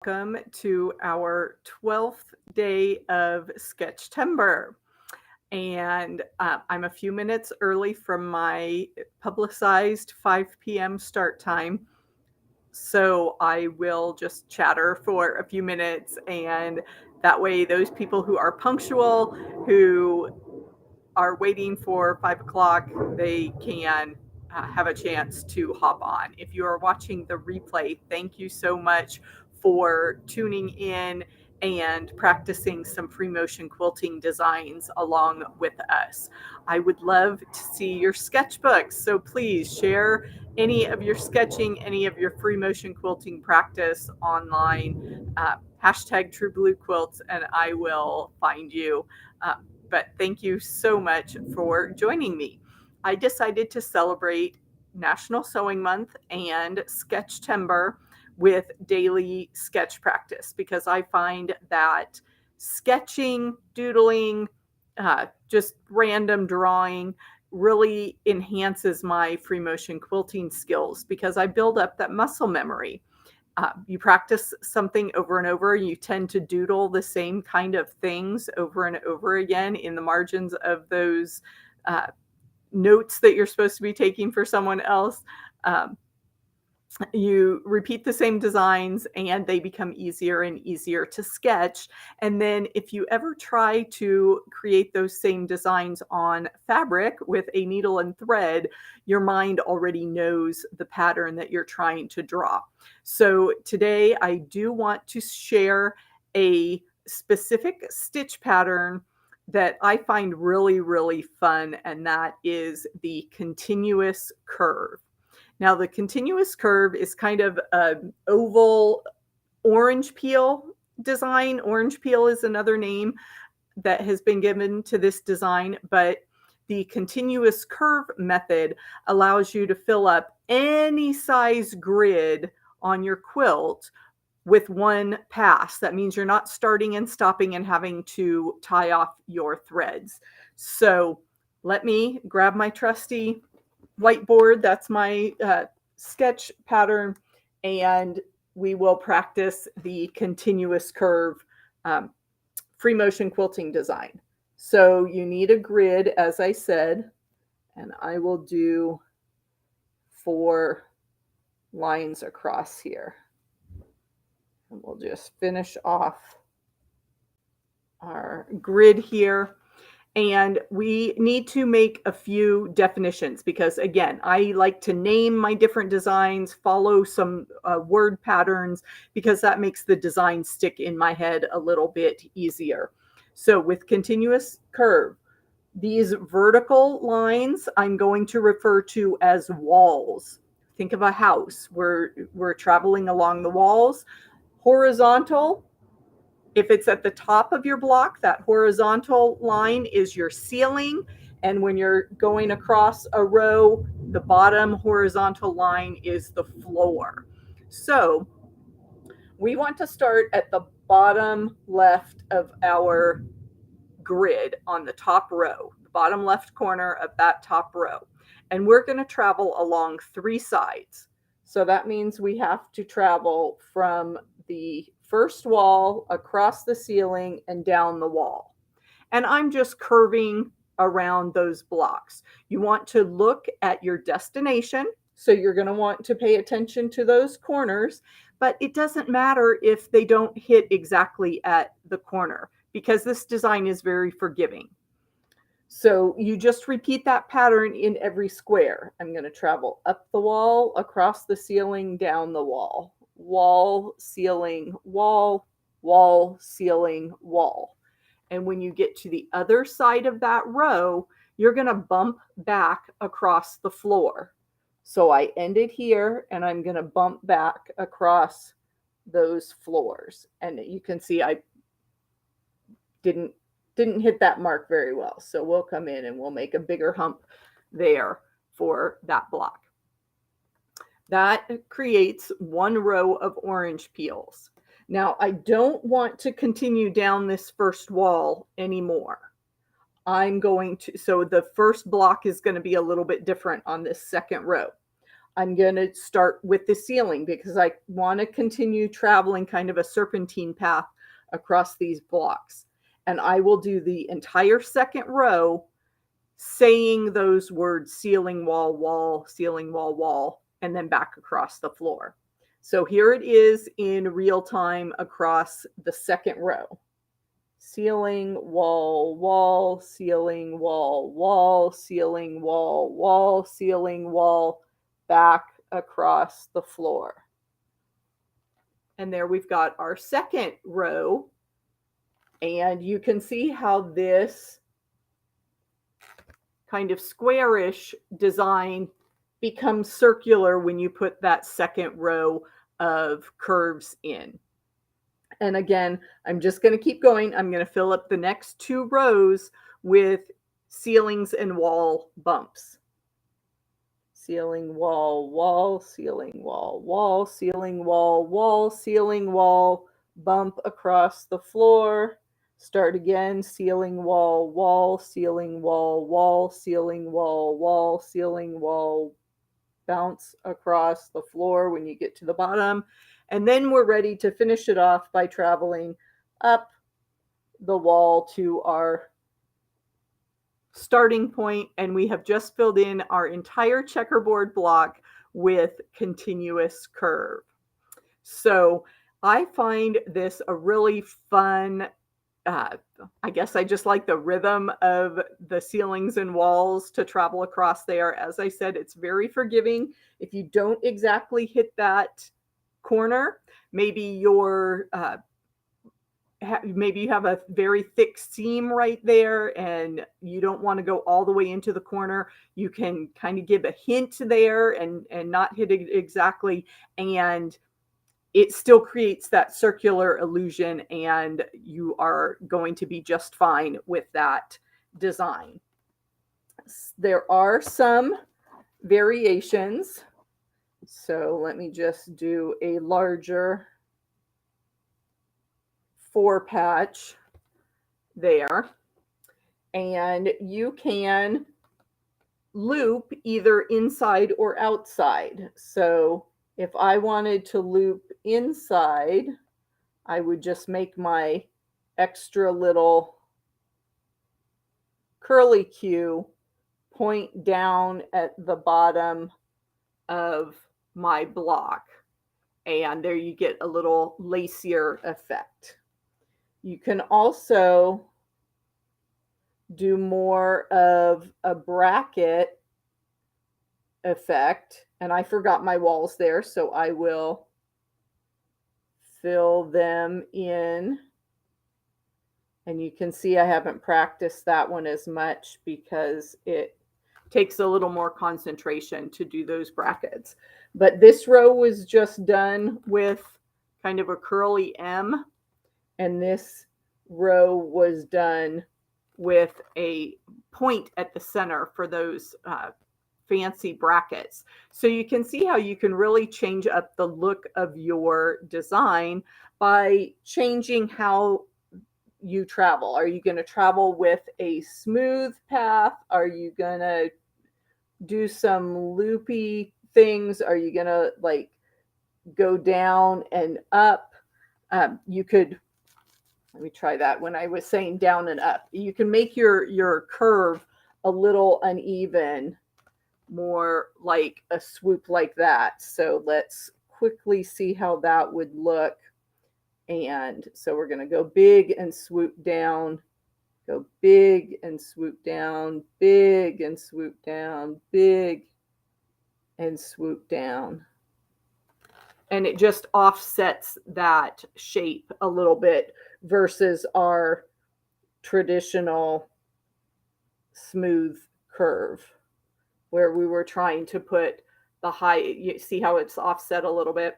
Welcome to our 12th day of Sketchtember. And I'm a few minutes early from my publicized 5 p.m. start time. So I will just chatter for a few minutes. And that way, those people who are punctual, who are waiting for 5 o'clock, they can have a chance to hop on. If you are watching the replay, thank you so much for tuning in and practicing some free motion quilting designs along with us. I would love to see your sketchbooks, so please share any of your sketching, any of your free motion quilting practice online. Hashtag True Blue Quilts, and I will find you. But thank you so much for joining me. I decided to celebrate National Sewing Month and Sketchtember with daily sketch practice because I find that sketching, doodling, just random drawing really enhances my free motion quilting skills because I build up that muscle memory. You practice something over and over, you tend to doodle the same kind of things over and over again in the margins of those uh, notes that you're supposed to be taking for someone else. Um, you repeat the same designs and they become easier and easier to sketch. And then if you ever try to create those same designs on fabric with a needle and thread, your mind already knows the pattern that you're trying to draw. So today I do want to share a specific stitch pattern that I find really, really fun, and that is the continuous curve. Now, the continuous curve is kind of an oval orange peel design. Orange peel is another name that has been given to this design, but the continuous curve method allows you to fill up any size grid on your quilt with one pass. That means you're not starting and stopping and having to tie off your threads. So let me grab my trusty whiteboard. That's my sketch pattern, and we will practice the continuous curve free motion quilting design. So you need a grid, as I said, and I will do 4 lines across here. And we'll just finish off our grid here. And we need to make a few definitions because, again, I like to name my different designs, follow some word patterns, because that makes the design stick in my head a little bit easier. So with continuous curve, these vertical lines I'm going to refer to as walls. Think of a house. We're traveling along the walls. Horizontal, if it's at the top of your block, that horizontal line is your ceiling. And when you're going across a row, the bottom horizontal line is the floor. So we want to start at the bottom left of our grid on the top row, the bottom left corner of that top row. And we're going to travel along 3 sides. So that means we have to travel from the first wall across the ceiling and down the wall. And I'm just curving around those blocks. You want to look at your destination. So you're going to want to pay attention to those corners, but it doesn't matter if they don't hit exactly at the corner because this design is very forgiving. So you just repeat that pattern in every square. I'm going to travel up the wall, across the ceiling, down the wall. Wall, ceiling, wall, wall, ceiling, wall. And when you get to the other side of that row, you're going to bump back across the floor. So I ended here and I'm going to bump back across those floors. And you can see I didn't hit that mark very well. So we'll come in and we'll make a bigger hump there for that block. That creates 1 row of orange peels. Now I don't want to continue down this first wall anymore. I'm going to, so the first block is going to be a little bit different on this second row. I'm going to start with the ceiling because I want to continue traveling kind of a serpentine path across these blocks. And I will do the entire second row saying those words, ceiling, wall, wall, ceiling, wall, wall, and then back across the floor. So here it is in real time across the second row. Ceiling, wall, wall, ceiling, wall, wall, ceiling, wall, wall, ceiling, wall, back across the floor. And there we've got our second row. And you can see how this kind of squarish design becomes circular when you put that second row of curves in. And again, I'm just going to keep going. I'm going to fill up the next 2 rows with ceilings and wall bumps. Ceiling, wall, wall, ceiling, wall, wall, ceiling, wall, wall, ceiling, wall, bump across the floor. Start again, ceiling, wall, wall, ceiling, wall, wall, ceiling, wall, wall, ceiling, wall, bounce across the floor when you get to the bottom. And then we're ready to finish it off by traveling up the wall to our starting point. And we have just filled in our entire checkerboard block with continuous curve. So I find this a really fun, I guess I just like the rhythm of the ceilings and walls to travel across there. As I said, it's very forgiving. If you don't exactly hit that corner, maybe maybe you have a very thick seam right there and you don't want to go all the way into the corner. You can kind of give a hint there and not hit it exactly, and it still creates that circular illusion, and you are going to be just fine with that design. There are some variations. So let me just do a larger 4-patch there. And you can loop either inside or outside. So if I wanted to loop inside, I would just make my extra little curly cue point down at the bottom of my block. And there you get a little lacier effect. You can also do more of a bracket effect. And I forgot my walls there, so I will fill them in. And you can see I haven't practiced that one as much because it takes a little more concentration to do those brackets. But this row was just done with kind of a curly M, and this row was done with a point at the center for those fancy brackets. So you can see how you can really change up the look of your design by changing how you travel. Are you going to travel with a smooth path? Are you going to do some loopy things? Are you going to like go down and up? You could, let me try that. When I was saying down and up, you can make your curve a little uneven, more like a swoop like that. So let's quickly see how that would look. And so we're going to go big and swoop down, go big and swoop down, big and swoop down, big and swoop down. And it just offsets that shape a little bit versus our traditional smooth curve where we were trying to put the high, you see how it's offset a little bit?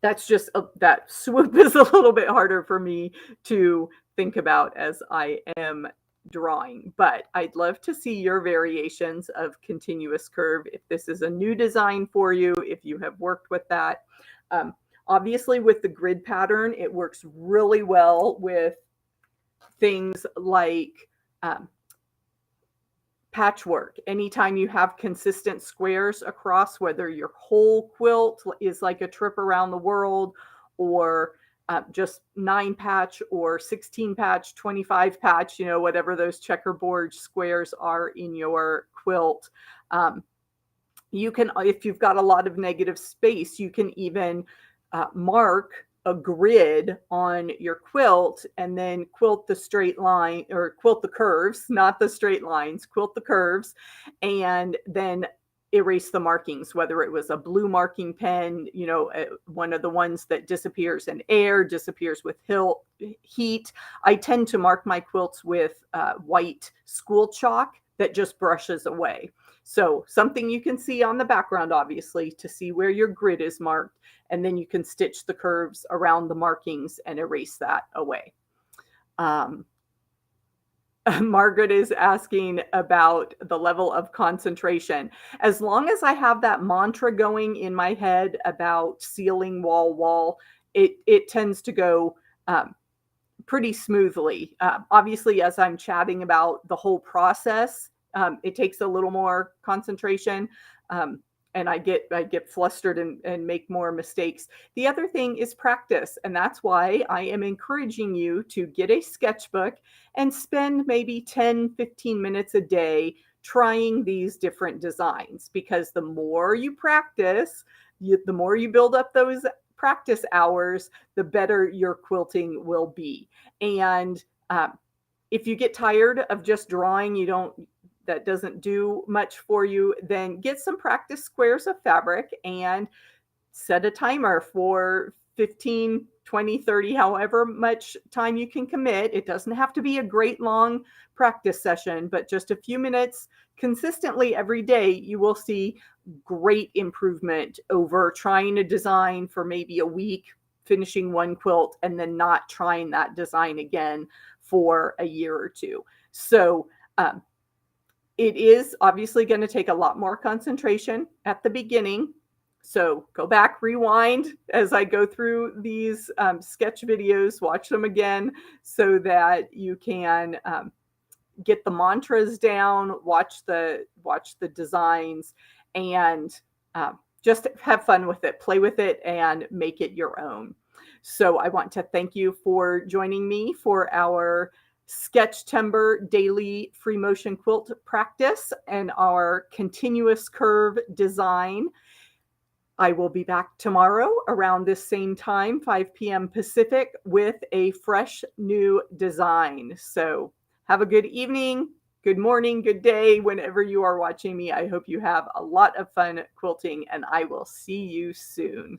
That's just that swoop is a little bit harder for me to think about as I am drawing, but I'd love to see your variations of continuous curve. If this is a new design for you, if you have worked with that. Obviously with the grid pattern, it works really well with things like Patchwork, anytime you have consistent squares across, whether your whole quilt is like a trip around the world, or just 9 patch or 16 patch, 25 patch, whatever those checkerboard squares are in your quilt. Um, you can, if you've got a lot of negative space, you can even mark a grid on your quilt and then quilt the straight line, or quilt the curves, not the straight lines, quilt the curves, and then erase the markings, whether it was a blue marking pen, one of the ones that disappears in air, disappears with heat. I tend to mark my quilts with white school chalk that just brushes away. So something you can see on the background, obviously, to see where your grid is marked, and then you can stitch the curves around the markings and erase that away. Um, Margaret is asking about the level of concentration. As long as I have that mantra going in my head about ceiling, wall, it tends to go pretty smoothly. Obviously, as I'm chatting about the whole process, it takes a little more concentration, and I get flustered and make more mistakes. The other thing is practice, and that's why I am encouraging you to get a sketchbook and spend maybe 10-15 minutes a day trying these different designs, because the more you practice, the more you build up those practice hours, the better your quilting will be. And if you get tired of just drawing, that doesn't do much for you, then get some practice squares of fabric and set a timer for 15, 20, 30, however much time you can commit. It doesn't have to be a great long practice session, but just a few minutes consistently every day, you will see great improvement over trying a design for maybe a week, finishing one quilt, and then not trying that design again for a year or two. So it is obviously going to take a lot more concentration at the beginning. So go back, rewind as I go through these sketch videos, watch them again so that you can get the mantras down, watch the designs, and just have fun with it, play with it, and make it your own. So I want to thank you for joining me for our Sketchtember daily free motion quilt practice and our continuous curve design. I will be back tomorrow around this same time, 5 p.m. Pacific, with a fresh new design. So have a good evening, good morning, good day, whenever you are watching me. I hope you have a lot of fun quilting, and I will see you soon.